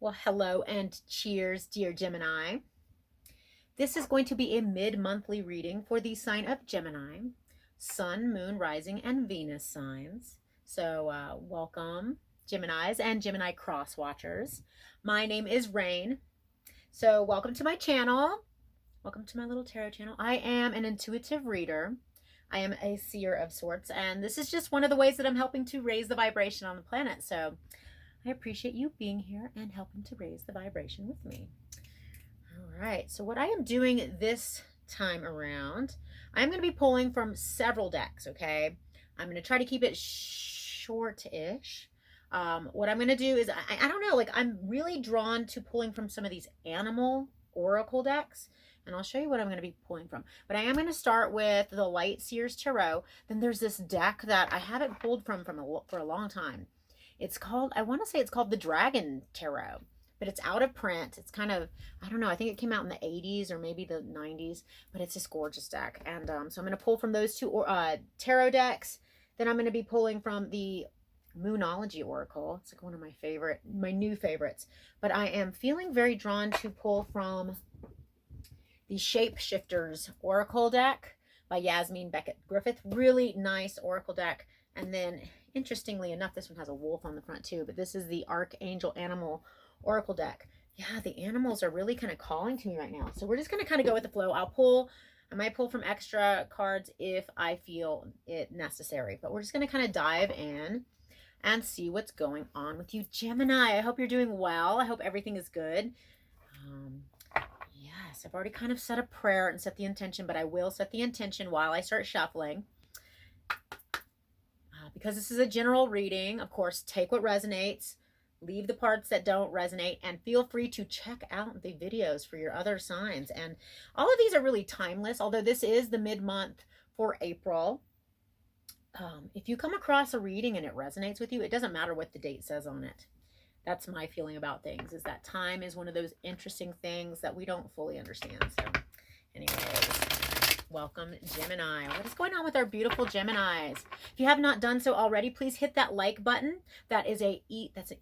Well, hello and cheers, dear Gemini. This is going to be a mid-monthly reading for the sign of Gemini, Sun, Moon, Rising, and Venus signs. So welcome, Geminis and Gemini cross watchers. My name is Rayne. So welcome to my channel. Welcome to my little tarot channel. I am an intuitive reader. I am a seer of sorts, and this is just one of the ways that I'm helping to raise the vibration on the planet. So I appreciate you being here and helping to raise the vibration with me. All right, so what I am doing this time around, I'm going to be pulling from several decks, okay? I'm going to try to keep it short-ish. What I'm going to do is, I don't know, like I'm really drawn to pulling from some of these animal oracle decks, and I'll show you what I'm going to be pulling from. But I am going to start with the Light Seers Tarot. Then there's this deck that I haven't pulled from for a long time. It's called, I want to say it's called the Dragon Tarot, but it's out of print. It's kind of, I don't know, I think it came out in the 80s or maybe the 90s, but it's this gorgeous deck. And so I'm going to pull from those two tarot decks. Then I'm going to be pulling from the Moonology Oracle. It's like one of my new favorites. But I am feeling very drawn to pull from the Shapeshifters Oracle deck by Yasmin Beckett Griffith. Really nice Oracle deck. And then, interestingly enough, this one has a wolf on the front too, but this is the Archangel Animal Oracle deck. Yeah, the animals are really kind of calling to me right now. So we're just going to kind of go with the flow. I might pull from extra cards if I feel it necessary, but we're just going to kind of dive in and see what's going on with you, Gemini. I hope you're doing well. I hope everything is good. Yes, I've already kind of said a prayer and set the intention, but I will set the intention while I start shuffling. Because this is a general reading, of course, take what resonates, leave the parts that don't resonate, and feel free to check out the videos for your other signs. And all of these are really timeless, although this is the mid-month for April. If you come across a reading and it resonates with you, it doesn't matter what the date says on it. That's my feeling about things, is that time is one of those interesting things that we don't fully understand. So anyways, welcome, Gemini. What is going on with our beautiful Geminis? If you have not done so already, please hit that like button. That's an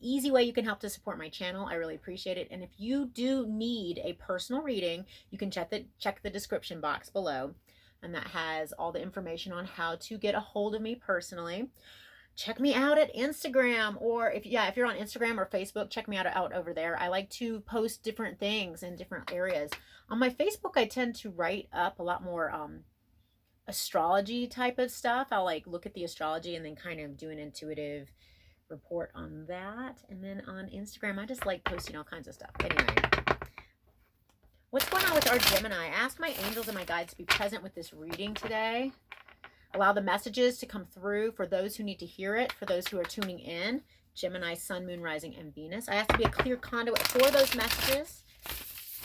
easy way you can help to support my channel. I really appreciate it. And if you do need a personal reading, you can check the description box below, and that has all the information on how to get a hold of me personally. Check me out at Instagram, or if you're on Instagram or Facebook, check me out over there. I like to post different things in different areas. On my Facebook, I tend to write up a lot more astrology type of stuff. I'll like look at the astrology and then kind of do an intuitive report on that. And then on Instagram, I just like posting all kinds of stuff. Anyway, what's going on with our Gemini? I asked my angels and my guides to be present with this reading today. Allow the messages to come through for those who need to hear it, for those who are tuning in. Gemini, Sun, Moon, Rising, and Venus. I ask to be a clear conduit for those messages,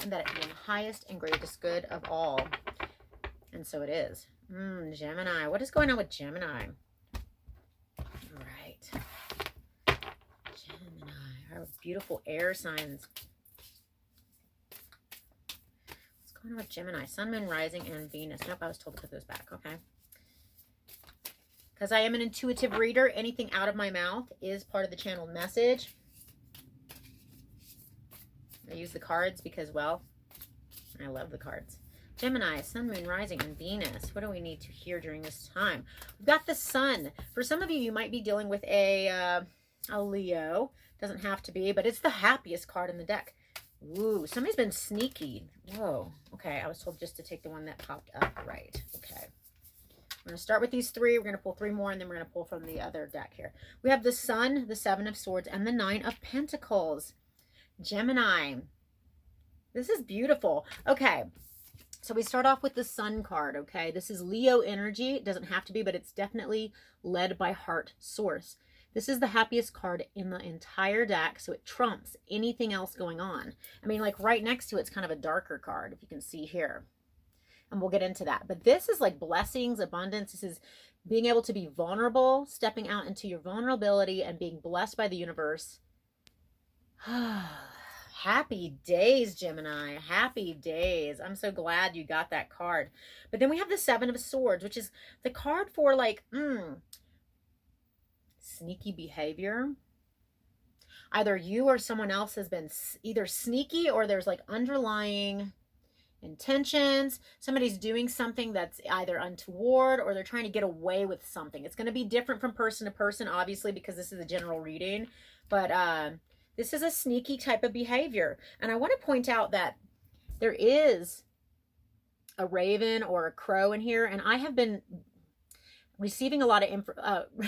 and that it be in the highest and greatest good of all. And so it is. Gemini. What is going on with Gemini? All right. Gemini. Our beautiful air signs. What's going on with Gemini? Sun, Moon, Rising, and Venus. Nope, I was told to put those back. Okay. Because I am an intuitive reader, anything out of my mouth is part of the channel message. I use the cards because, well, I love the cards. Gemini, Sun, Moon, Rising, and Venus. What do we need to hear during this time? We've got the Sun. For some of you, you might be dealing with a Leo. Doesn't have to be, but it's the happiest card in the deck. Ooh, somebody's been sneaky. Whoa. Okay, I was told just to take the one that popped up. Right. Okay. We're going to start with these three. We're going to pull three more, and then we're going to pull from the other deck here. We have the Sun, the Seven of Swords, and the Nine of Pentacles. Gemini. This is beautiful. Okay, so we start off with the Sun card, okay? This is Leo energy. It doesn't have to be, but it's definitely led by heart source. This is the happiest card in the entire deck, so it trumps anything else going on. I mean, like right next to it's kind of a darker card, if you can see here. And we'll get into that. But this is like blessings, abundance. This is being able to be vulnerable, stepping out into your vulnerability and being blessed by the universe. Happy days, Gemini. Happy days. I'm so glad you got that card. But then we have the Seven of Swords, which is the card for like, sneaky behavior. either you or someone else has been either sneaky, or there's like underlying intentions. Somebody's doing something that's either untoward, or they're trying to get away with something. It's going to be different from person to person, obviously, because this is a general reading, but this is a sneaky type of behavior. And I want to point out that there is a raven or a crow in here, and I have been receiving a lot of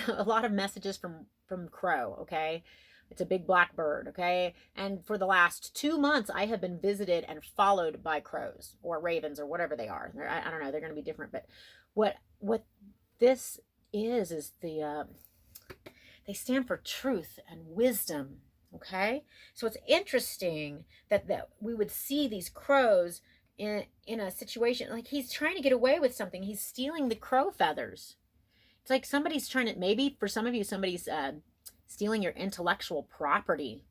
a lot of messages from crow. Okay, it's a big black bird. Okay, and for the last 2 months, I have been visited and followed by crows or ravens or whatever they are. I don't know. They're going to be different, but what this is the they stand for truth and wisdom. Okay, so it's interesting that we would see these crows in a situation like he's trying to get away with something. He's stealing the crow feathers. It's like somebody's trying to, maybe for some of you, somebody's stealing your intellectual property.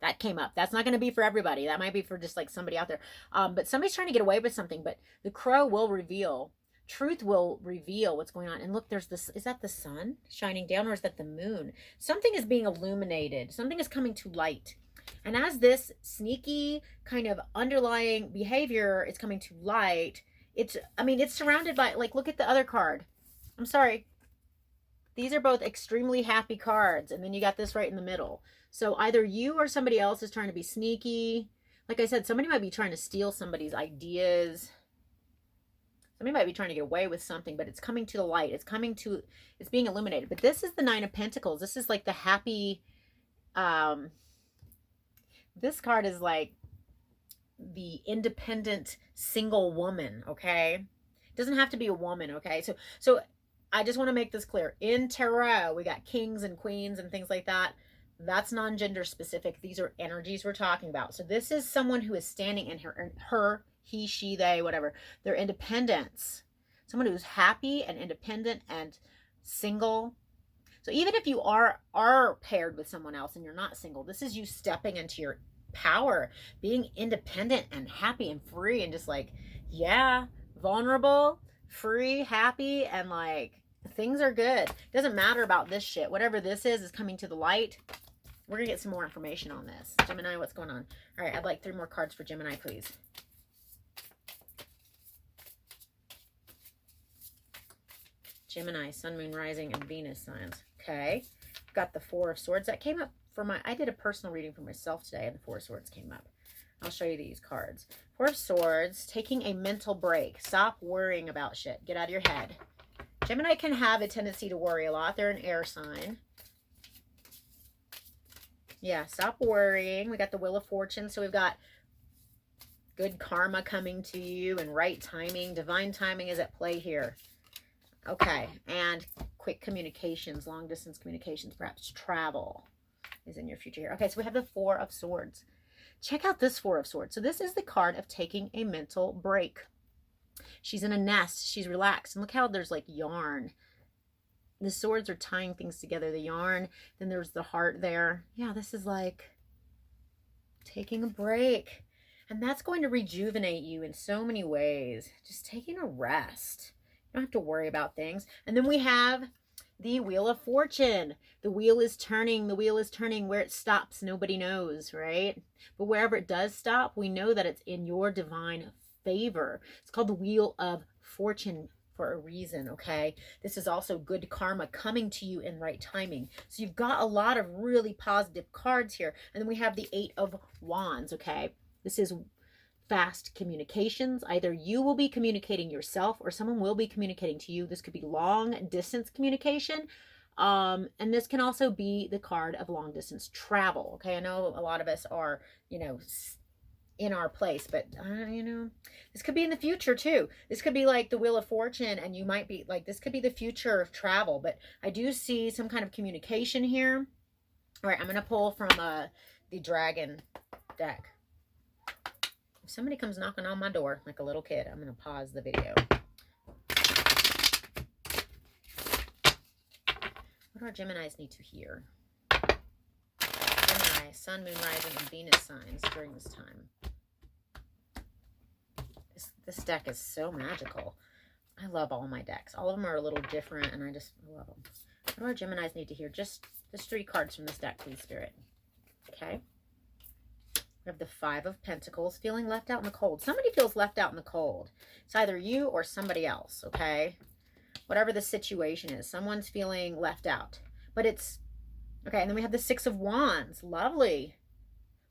That came up. That's not going to be for everybody. That might be for just like somebody out there. But somebody's trying to get away with something, but the crow will reveal, truth will reveal what's going on. And look, there's this, is that the sun shining down, or is that the moon? Something is being illuminated. Something is coming to light. And as this sneaky kind of underlying behavior is coming to light, it's surrounded by, like, look at the other card. I'm sorry. These are both extremely happy cards. And then you got this right in the middle. So either you or somebody else is trying to be sneaky. Like I said, somebody might be trying to steal somebody's ideas. Somebody might be trying to get away with something, but it's coming to the light. It's being illuminated. But this is the Nine of Pentacles. This is like the happy, this card is like the independent single woman, okay? It doesn't have to be a woman, okay? So I just want to make this clear. In tarot, we got kings and queens and things like that. That's non-gender specific. These are energies we're talking about. So this is someone who is standing in her, he, she, they, whatever, their independence. Someone who's happy and independent and single. So even if you are paired with someone else and you're not single, this is you stepping into your power, being independent and happy and free and just like, yeah, vulnerable, free, happy, and like things are good. Doesn't matter about this shit. Whatever this is coming to the light. We're gonna get some more information on this. Gemini, what's going on? All right, I'd like 3 more cards for Gemini, please. Gemini, Sun, Moon, Rising, and Venus signs. Okay, got the 4 of Swords. That came up for I did a personal reading for myself today, and the 4 of Swords came up. I'll show you these cards. 4 of Swords, taking a mental break. Stop worrying about shit. Get out of your head. Gemini can have a tendency to worry a lot. They're an air sign. Yeah, stop worrying. We got the Wheel of Fortune. So we've got good karma coming to you and right timing. Divine timing is at play here. Okay, and quick communications, long distance communications, perhaps travel is in your future here. Okay, so we have the 4 of Swords. Check out this 4 of Swords. So this is the card of taking a mental break. She's in a nest. She's relaxed. And look how there's like yarn. The swords are tying things together. The yarn, then there's the heart there. Yeah, this is like taking a break. And that's going to rejuvenate you in so many ways. Just taking a rest. You don't have to worry about things. And then we have the Wheel of Fortune. The wheel is turning. The wheel is turning. Where it stops, nobody knows, right? But wherever it does stop, we know that it's in your divine favor. It's called the Wheel of Fortune for a reason, okay? This is also good karma coming to you in right timing. So you've got a lot of really positive cards here. And then we have the 8 of Wands, okay? This is fast communications. Either you will be communicating yourself or someone will be communicating to you. This could be long distance communication. And this can also be the card of long distance travel, okay? I know a lot of us are, you know, in our place, but you know, this could be in the future too. This could be like the Wheel of Fortune, and you might be like, this could be the future of travel, but I do see some kind of communication here. All right, I'm going to pull from the Dragon deck. If somebody comes knocking on my door like a little kid, I'm going to pause the video. What do our Geminis need to hear? Gemini, Sun, Moon, Rising, and Venus signs during this time. This deck is so magical. I love all my decks. All of them are a little different, and I love them. What do our Geminis need to hear? Just 3 cards from this deck, please, Spirit. Okay. We have the Five of Pentacles, feeling left out in the cold. Somebody feels left out in the cold. It's either you or somebody else, okay? Whatever the situation is, someone's feeling left out. But it's, okay, and then we have the Six of Wands. Lovely.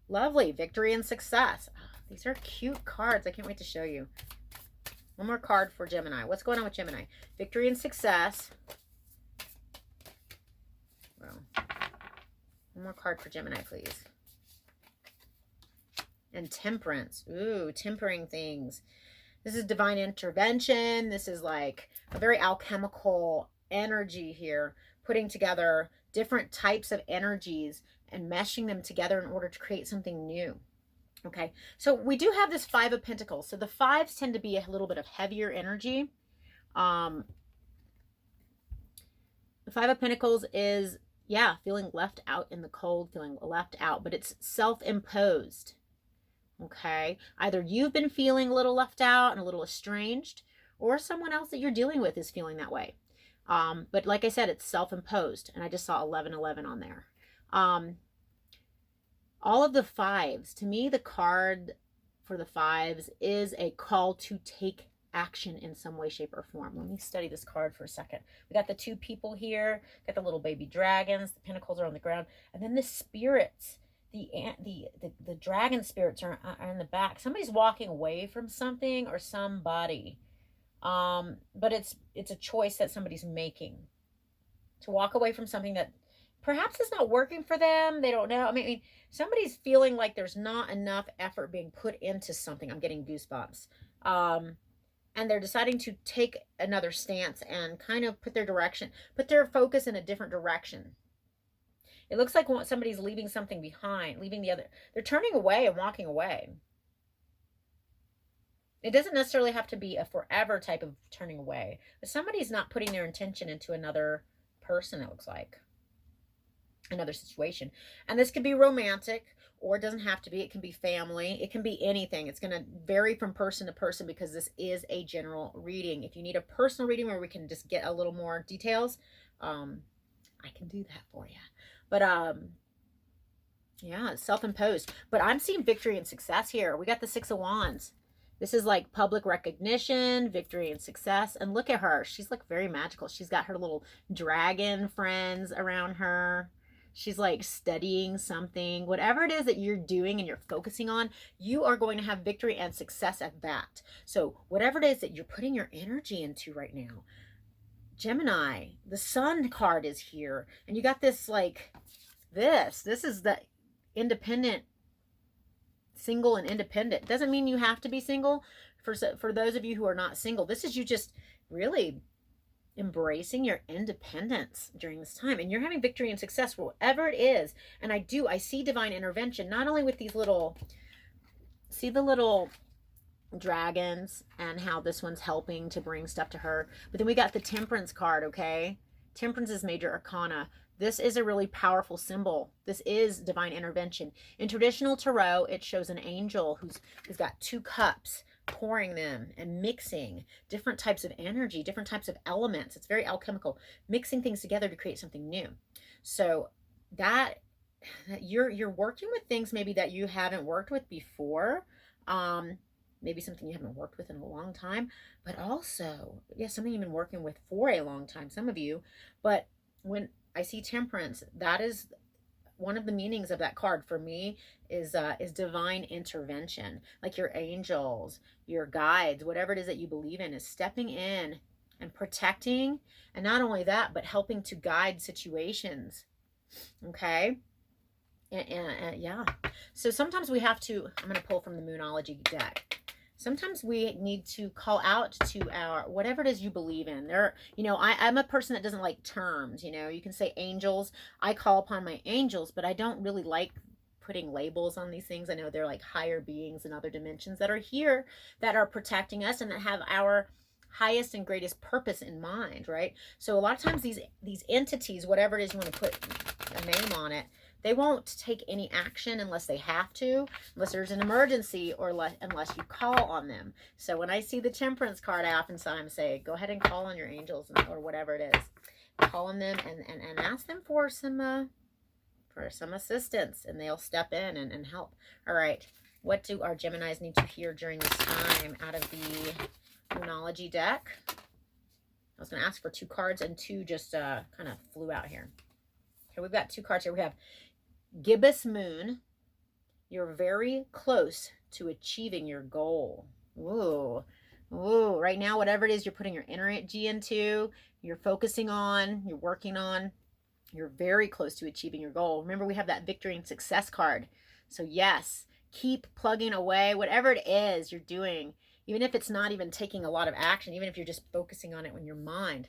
Lovely. Victory and success. Oh, these are cute cards. I can't wait to show you. One more card for Gemini. What's going on with Gemini? Victory and success. Well, one more card for Gemini, please. And temperance. Ooh, tempering things. This is divine intervention. This is like a very alchemical energy here, putting together different types of energies and meshing them together in order to create something new. Okay, so we do have this Five of Pentacles. So the fives tend to be a little bit of heavier energy. The Five of Pentacles is, yeah, feeling left out in the cold, feeling left out, but it's self-imposed. Okay, either you've been feeling a little left out and a little estranged, or someone else that you're dealing with is feeling that way. But like I said, it's self-imposed, and I just saw 1111 on there. All of the fives, to me, the card for the fives is a call to take action in some way, shape, or form. Let me study this card for a second. We got the two people here, got the little baby dragons, the pentacles are on the ground, and then the spirits. The dragon spirits are in the back. Somebody's walking away from something or somebody. But it's a choice that somebody's making to walk away from something that perhaps is not working for them. They don't know. I mean, somebody's feeling like there's not enough effort being put into something. I'm getting goosebumps. And they're deciding to take another stance and kind of put their focus in a different direction. It looks like somebody's leaving something behind, leaving the other. They're turning away and walking away. It doesn't necessarily have to be a forever type of turning away, but somebody's not putting their intention into another person, it looks like. Another situation. And this could be romantic, or it doesn't have to be. It can be family. It can be anything. It's going to vary from person to person because this is a general reading. If you need a personal reading where we can just get a little more details, I can do that for you. But yeah, it's self-imposed. But I'm seeing victory and success here. We got the Six of Wands. This is like public recognition, victory and success. And look at her. She's like very magical. She's got her little dragon friends around her. She's like studying something. Whatever it is that you're doing and you're focusing on, you are going to have victory and success at that. So whatever it is that you're putting your energy into right now, Gemini, the Sun card is here. And you got this like this is the independent, single and independent. Doesn't mean you have to be single. For those of you who are not single, this is you just really embracing your independence during this time, and you're having victory and success whatever it is. And I see divine intervention, not only with these little, see the little dragons and how this one's helping to bring stuff to her, but then we got the Temperance card. Okay, Temperance is major arcana. This is a really powerful symbol. This is divine intervention. In traditional tarot, it shows an angel who's got two cups, pouring them and mixing different types of energy, different types of elements. It's very alchemical, mixing things together to create something new. So that you're working with things maybe that you haven't worked with before. Maybe something you haven't worked with in a long time, but also, yeah, something you've been working with for a long time, some of you. But when I see Temperance, that is one of the meanings of that card for me is divine intervention. Like your angels, your guides, whatever it is that you believe in, is stepping in and protecting, and not only that, but helping to guide situations. Okay. And yeah. So sometimes we have to, I'm going to pull from the Moonology deck. Sometimes we need to call out to our, whatever it is you believe in. I'm a person that doesn't like terms. You can say angels. I call upon my angels, but I don't really like putting labels on these things. I know they're like higher beings in other dimensions that are here, that are protecting us and that have our highest and greatest purpose in mind, right? So a lot of times these entities, whatever it is you want to put a name on it, they won't take any action unless they have to, unless there's an emergency, or unless you call on them. So when I see the Temperance card, I oftentimes say, go ahead and call on your angels or whatever it is. Call on them and ask them for some for some assistance, and they'll step in and help. All right. What do our Geminis need to hear during this time out of the Moonology deck? I was going to ask for 2 cards, and 2 just kind of flew out here. Okay, we've got 2 cards here. We have Gibbous Moon. You're very close to achieving your goal. Ooh. Ooh. Right now, whatever it is you're putting your energy into, you're focusing on, you're working on, you're very close to achieving your goal. Remember, we have that victory and success card. So yes, keep plugging away. Whatever it is you're doing, even if it's not even taking a lot of action, even if you're just focusing on it in your mind,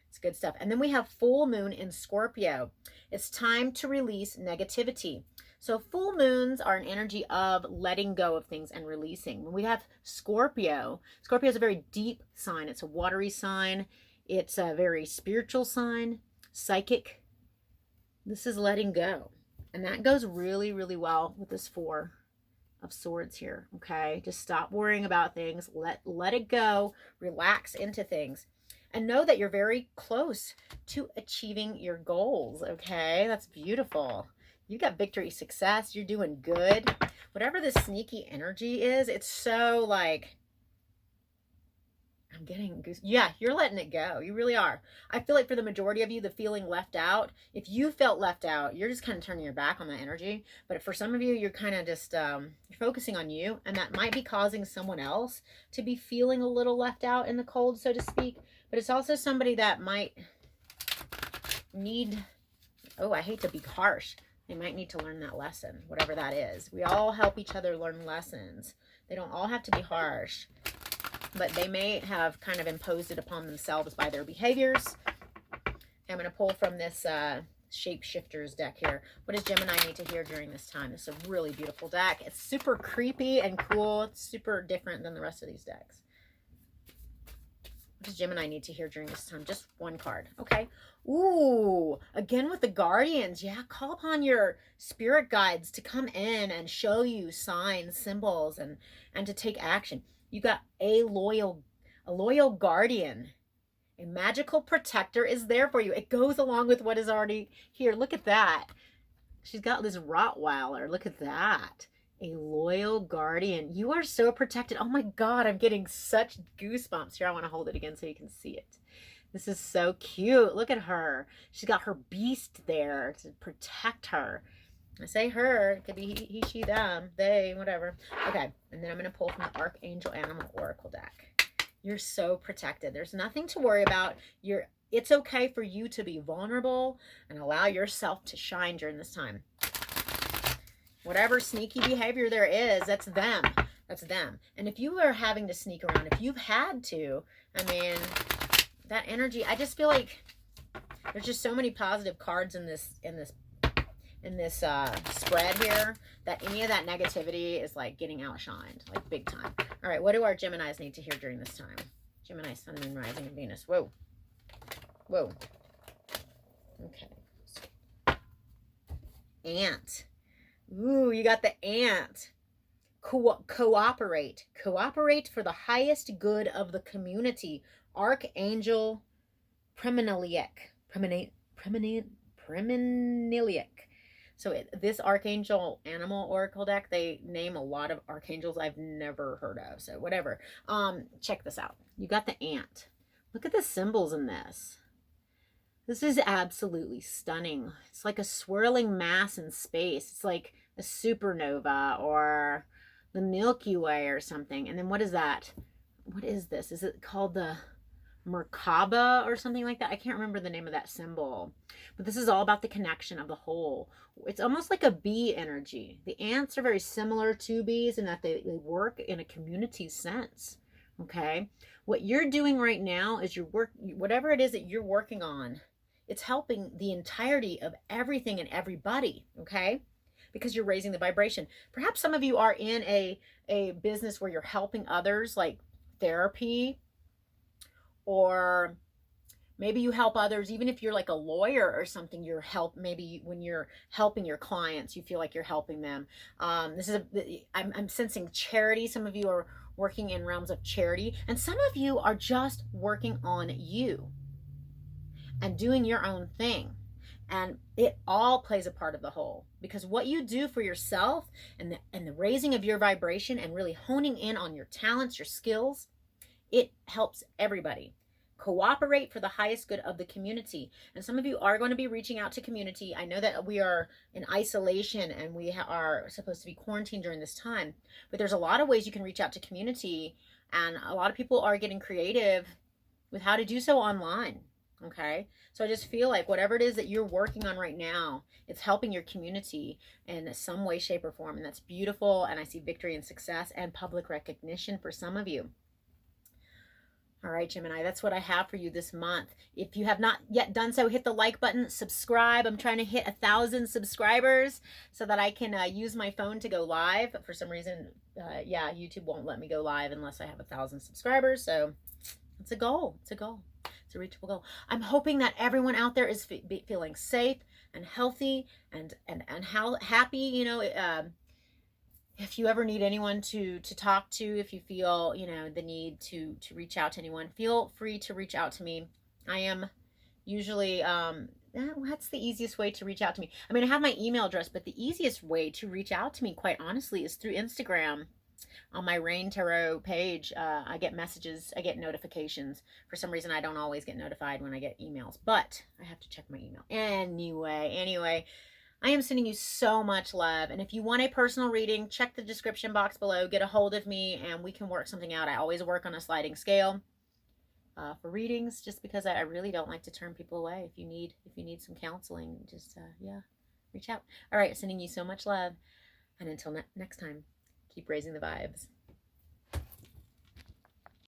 it's good stuff. And then we have full moon in Scorpio. It's time to release negativity. So full moons are an energy of letting go of things and releasing. When we have Scorpio, Scorpio is a very deep sign. It's a watery sign. It's a very spiritual sign, psychic. This is letting go. And that goes really, really well with this 4 of Swords here, okay? Just stop worrying about things. Let it go. Relax into things. And know that you're very close to achieving your goals, okay? That's beautiful. You got victory, success. You're doing good. Whatever this sneaky energy is, it's so like, I'm getting goose. Yeah, you're letting it go. You really are. I feel like for the majority of you, the feeling left out, if you felt left out, you're just kind of turning your back on that energy. But for some of you, you're kind of just, you're focusing on you, and that might be causing someone else to be feeling a little left out in the cold, so to speak. But it's also somebody that might need, oh, I hate to be harsh. They might need to learn that lesson, whatever that is. We all help each other learn lessons. They don't all have to be harsh, but they may have kind of imposed it upon themselves by their behaviors. I'm going to pull from this Shapeshifters deck here. What does Gemini need to hear during this time? This is a really beautiful deck. It's super creepy and cool. It's super different than the rest of these decks. What does Gemini need to hear during this time? Just 1 card. Okay. Ooh, again with the Guardians. Yeah, call upon your spirit guides to come in and show you signs, symbols, and to take action. You got a loyal guardian. A magical protector is there for you. It goes along with what is already here. Look at that. She's got this Rottweiler. Look at that. A loyal guardian. You are so protected. Oh my God, I'm getting such goosebumps. Here, I want to hold it again so you can see it. This is so cute. Look at her. She's got her beast there to protect her. I say her. It could be he, she, them, they, whatever. Okay, and then I'm going to pull from the Archangel Animal Oracle deck. You're so protected. There's nothing to worry about. It's okay for you to be vulnerable and allow yourself to shine during this time. Whatever sneaky behavior there is, that's them. That's them. And if you are having to sneak around, if you've had to, I mean, that energy, I just feel like there's just so many positive cards in this spread here that any of that negativity is like getting outshined, like big time. All right, what do our Geminis need to hear during this time? Gemini, Sun, Moon, Rising, and Venus. Whoa. Whoa. Okay. Ant. Ooh, you got the ant. Cooperate. Cooperate for the highest good of the community. Archangel Premeniliac. Premeniliac. So this Archangel Animal Oracle deck, they name a lot of archangels I've never heard of. So whatever. Check this out. You got the ant. Look at the symbols in this. This is absolutely stunning. It's like a swirling mass in space. It's like a supernova or the Milky Way or something. And then what is that? What is this? Is it called the Merkaba or something like that? I can't remember the name of that symbol. But this is all about the connection of the whole. It's almost like a bee energy. The ants are very similar to bees in that they work in a community sense. Okay? What you're doing right now is whatever it is that you're working on, it's helping the entirety of everything and everybody, okay? Because you're raising the vibration. Perhaps some of you are in a business where you're helping others, like therapy, or maybe you help others, even if you're like a lawyer or something, maybe when you're helping your clients, you feel like you're helping them. I'm sensing charity. Some of you are working in realms of charity, and some of you are just working on you and doing your own thing. And it all plays a part of the whole, because what you do for yourself and the raising of your vibration and really honing in on your talents, your skills, it helps everybody. Cooperate for the highest good of the community. And some of you are going to be reaching out to community. I know that we are in isolation and we are supposed to be quarantined during this time, but there's a lot of ways you can reach out to community, and a lot of people are getting creative with how to do so online. Okay, so I just feel like whatever it is that you're working on right now, it's helping your community in some way, shape, or form, and that's beautiful. And I see victory and success and public recognition for some of you. All right, Gemini, that's what I have for you this month. If you have not yet done so, hit the like button, subscribe. I'm trying to hit 1,000 subscribers so that I can use my phone to go live. For some reason, YouTube won't let me go live unless I have 1,000 subscribers. So it's a goal. It's a goal. It's a reachable goal. I'm hoping that everyone out there is feeling safe and healthy and how happy, you know. If you ever need anyone to talk to, if you feel, you know, the need to reach out to anyone, feel free to reach out to me. I am usually, what's the easiest way to reach out to me? I mean, I have my email address, but the easiest way to reach out to me, quite honestly, is through Instagram. On my Raynetarot page, I get messages, I get notifications. For some reason, I don't always get notified when I get emails, but I have to check my email. Anyway, I am sending you so much love. And if you want a personal reading, check the description box below, get a hold of me, and we can work something out. I always work on a sliding scale for readings, just because I really don't like to turn people away. If you need some counseling, just, reach out. All right, sending you so much love. And until next time, keep raising the vibes.